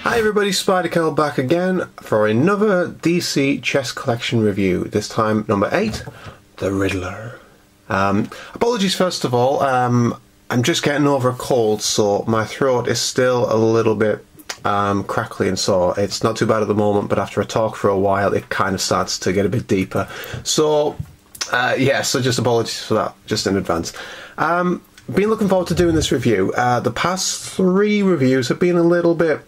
Hi everybody, Spider-Kel back again for another DC chess collection review, this time number 8, the Riddler. Apologies first of all, I'm just getting over a cold, so my throat is still a little bit crackly and sore. It's not too bad at the moment, but after I talk for a while it kind of starts to get a bit deeper. So yeah, so just apologies for that, just in advance. Been looking forward to doing this review. The past 3 reviews have been a little bit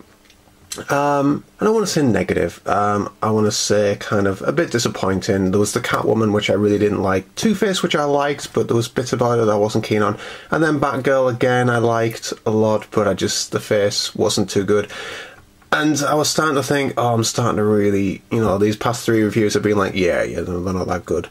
I don't want to say negative, I want to say kind of a bit disappointing. There was the Catwoman, which I really didn't like, Two-Face, which I liked, but there was bits about it I wasn't keen on, and then Batgirl again I liked a lot, but the face wasn't too good. And I was starting to think, oh, I'm starting to really, you know, these past 3 reviews have been like, yeah, they're not that good.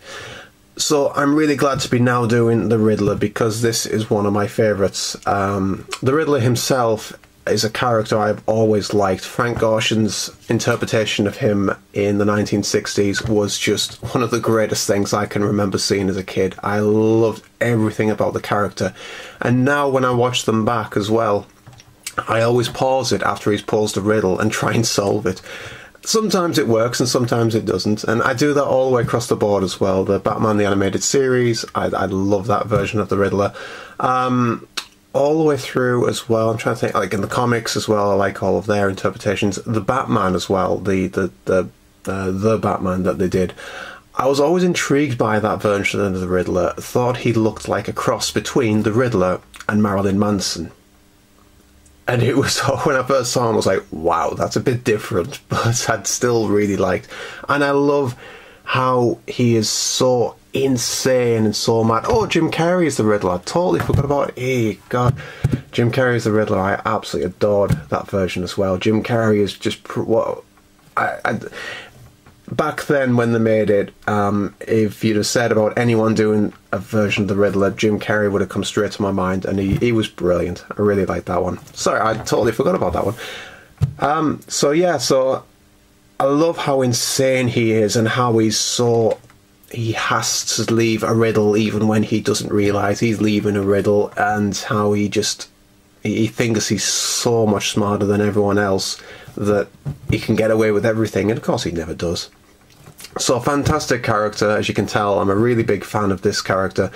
So I'm really glad to be now doing the Riddler, because this is one of my favourites. The Riddler himself is a character I've always liked. Frank Gorshin's interpretation of him in the 1960s was just one of the greatest things I can remember seeing as a kid. I loved everything about the character, and now when I watch them back as well, I always pause it after he's posed a riddle and try and solve it. Sometimes it works and sometimes it doesn't, and I do that all the way across the board as well. The Batman the Animated Series, I love that version of the Riddler. All the way through as well. I'm trying to think, like in the comics as well, I like all of their interpretations. The Batman as well, the Batman that they did, I was always intrigued by that version of the Riddler. Thought he looked like a cross between the Riddler and Marilyn Manson. And it was, when I first saw him, I was like, wow, that's a bit different, but I'd still really liked. And I love how he is so insane and so mad. Oh, Jim Carrey is the Riddler. I totally forgot about it. Hey, God. Jim Carrey is the Riddler. I absolutely adored that version as well. Jim Carrey is just what back then when they made it, if you'd have said about anyone doing a version of the Riddler, Jim Carrey would have come straight to my mind, and he was brilliant. I really liked that one. Sorry, I totally forgot about that one. So yeah, so I love how insane he is, and how he has to leave a riddle even when he doesn't realise he's leaving a riddle, and how he thinks he's so much smarter than everyone else that he can get away with everything, and of course he never does. So fantastic character, as you can tell. I'm a really big fan of this character,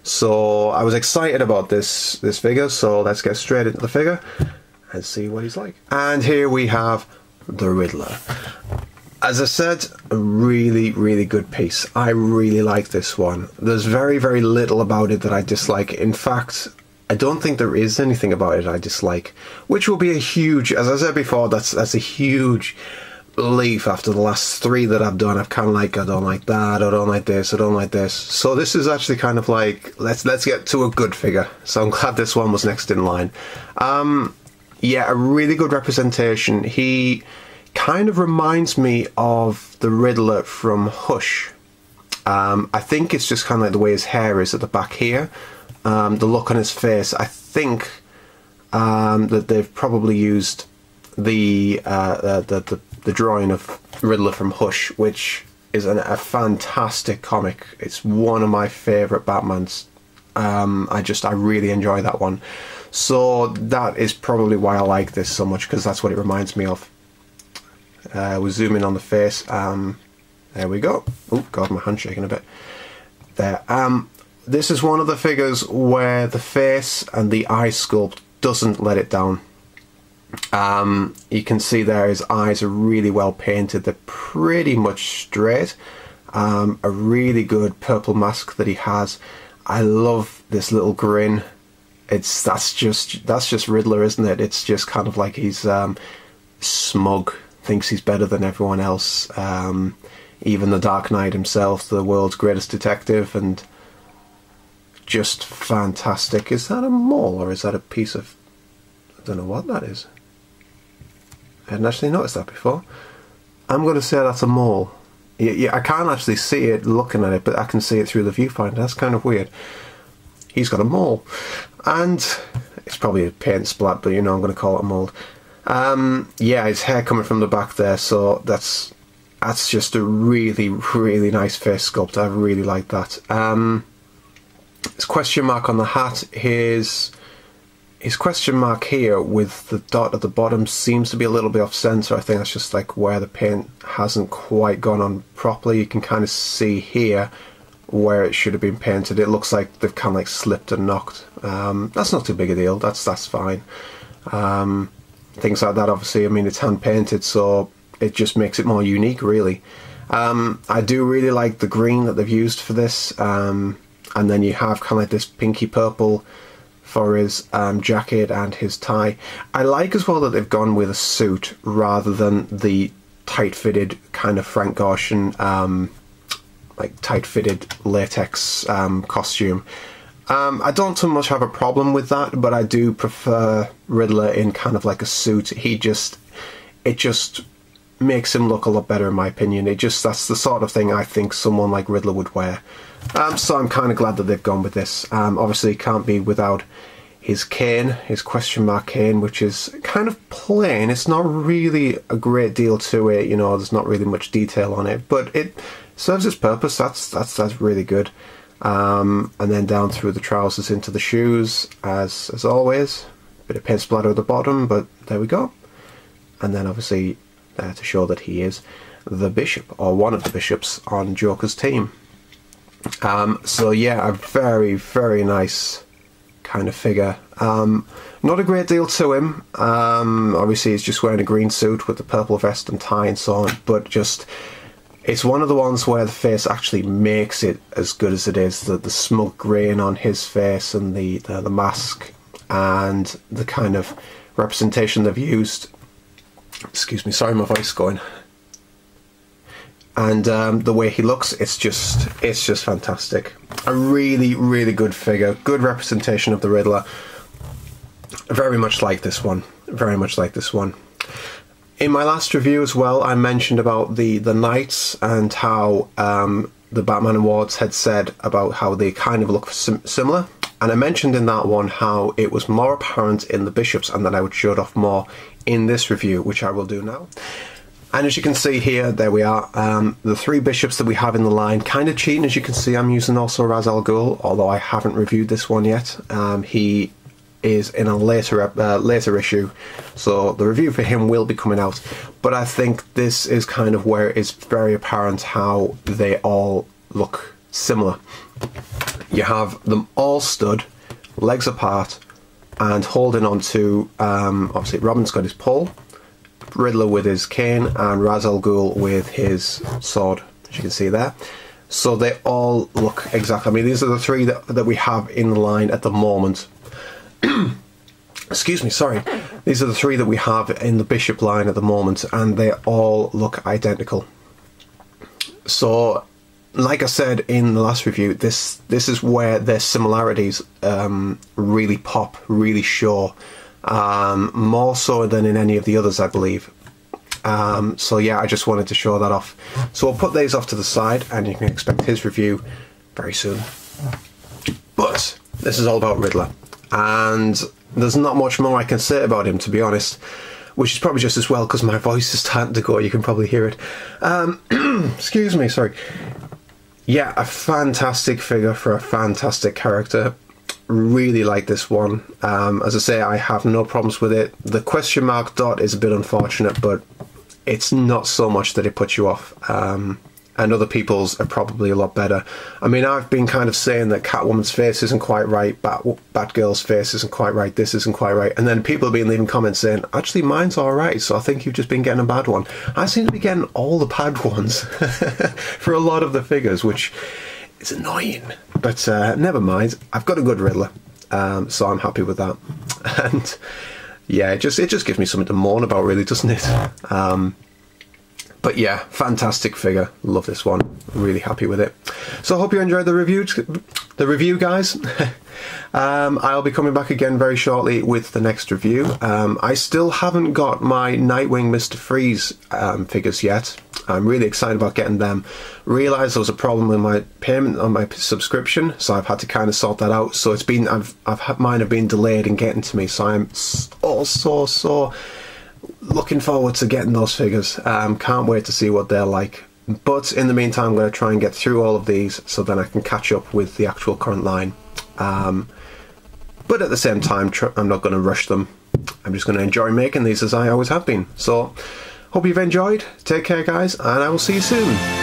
so I was excited about this figure, so let's get straight into the figure and see what he's like. And here we have the Riddler. As I said, a really, really good piece. I really like this one. There's very, very little about it that I dislike. In fact, I don't think there is anything about it I dislike, which will be a huge, as I said before, that's a huge leap after the last 3 that I've done. I've kind of like, I don't like that, I don't like this, I don't like this. So this is actually kind of like, let's get to a good figure. So I'm glad this one was next in line. Yeah, a really good representation. He kind of reminds me of the Riddler from Hush. I think it's just kind of like the way his hair is at the back here, the look on his face. I think that they've probably used the drawing of Riddler from Hush, which is a fantastic comic. It's one of my favourite Batmans. I really enjoy that one. So that is probably why I like this so much, because that's what it reminds me of. We'll zoom in on the face. There we go. Oh God, my hand's shaking a bit. There. This is one of the figures where the face and the eye sculpt doesn't let it down. You can see there his eyes are really well painted. They're pretty much straight. A really good purple mask that he has. I love this little grin. That's just Riddler, isn't it? It's just kind of like he's smug. Thinks he's better than everyone else, even the Dark Knight himself, the world's greatest detective, and just fantastic. Is that a mole, or is that a piece of, I don't know what that is. I hadn't actually noticed that before. I'm going to say that's a mole. Yeah, I can't actually see it looking at it, but I can see it through the viewfinder. That's kind of weird. He's got a mole, and it's probably a paint splat, but you know, I'm going to call it a mole. Yeah, his hair coming from the back there, so that's just a really, really nice face sculpt. I really like that. His question mark on the hat, his his question mark here with the dot at the bottom seems to be a little bit off center. I think that's just like where the paint hasn't quite gone on properly. You can kind of see here where it should have been painted. It looks like they've kind of like slipped and knocked. That's not too big a deal. That's fine. Things like that, obviously, I mean, it's hand painted, so it just makes it more unique, really. I do really like the green that they've used for this, and then you have kind of like this pinky purple for his jacket and his tie. I like as well that they've gone with a suit rather than the tight-fitted kind of Frank Gorshin like tight-fitted latex costume. I don't so much have a problem with that, but I do prefer Riddler in kind of like a suit. It just makes him look a lot better in my opinion. That's the sort of thing I think someone like Riddler would wear. So I'm kind of glad that they've gone with this. Obviously can't be without his cane, his question mark cane, which is kind of plain. It's not really a great deal to it, you know, there's not really much detail on it, but it serves its purpose. That's really good. And then down through the trousers into the shoes, as always. Bit of paint splatter at the bottom, but there we go. And then obviously to show that he is the bishop, or one of the bishops on Joker's team. So yeah, a very, very nice kind of figure. Not a great deal to him. Obviously he's just wearing a green suit with the purple vest and tie and so on, but just... it's one of the ones where the face actually makes it as good as it is. The smug grin on his face and the mask and the kind of representation they've used. Excuse me, sorry, my voice going. And the way he looks, it's just fantastic. A really, really good figure. Good representation of the Riddler. Very much like this one. Very much like this one. In my last review as well, I mentioned about the Knights and how the Batman Awards had said about how they kind of look similar. And I mentioned in that one how it was more apparent in the bishops and that I would show it off more in this review, which I will do now. And as you can see here, there we are. The three bishops that we have in the line, kind of cheating, as you can see. I'm using also Ra's al Ghul, although I haven't reviewed this one yet. He is in a later issue, so the review for him will be coming out. But I think this is kind of where it's very apparent how they all look similar. You have them all stood, legs apart, and holding on to, obviously Robin's got his pole, Riddler with his cane, and Ra's al Ghul with his sword, as you can see there. So they all look exactly, I mean, these are the three that we have in the line at the moment. Excuse me, sorry. These are the three that we have in the bishop line at the moment, and they all look identical. So, like I said in the last review, this is where their similarities really pop, really show. More so than in any of the others, I believe. So yeah, I just wanted to show that off. So we'll put these off to the side, and you can expect his review very soon. But this is all about Riddler. And there's not much more I can say about him, to be honest, which is probably just as well because my voice is starting to go. You can probably hear it. Excuse me, sorry. Yeah, a fantastic figure for a fantastic character. Really like this one. As I say, I have no problems with it. The question mark dot is a bit unfortunate, but it's not so much that it puts you off. And other people's are probably a lot better. I mean, I've been kind of saying that Catwoman's face isn't quite right, Batgirl's face isn't quite right, this isn't quite right, and then people have been leaving comments saying, actually mine's alright, so I think you've just been getting a bad one. I seem to be getting all the bad ones for a lot of the figures, which is annoying. But never mind, I've got a good Riddler, so I'm happy with that. And yeah, it just gives me something to mourn about, really, doesn't it? But yeah, fantastic figure. Love this one. Really happy with it. So I hope you enjoyed the review, guys. I'll be coming back again very shortly with the next review. I still haven't got my Nightwing Mr. Freeze figures yet. I'm really excited about getting them. Realised there was a problem with my payment on my subscription, so I've had to kind of sort that out. So it's been mine have been delayed in getting to me. So I'm so looking forward to getting those figures. Can't wait to see what they're like. But in the meantime, I'm going to try and get through all of these so then I can catch up with the actual current line. but at the same time, I'm not going to rush them. I'm just going to enjoy making these as I always have been. So, hope you've enjoyed. Take care, guys, and I will see you soon.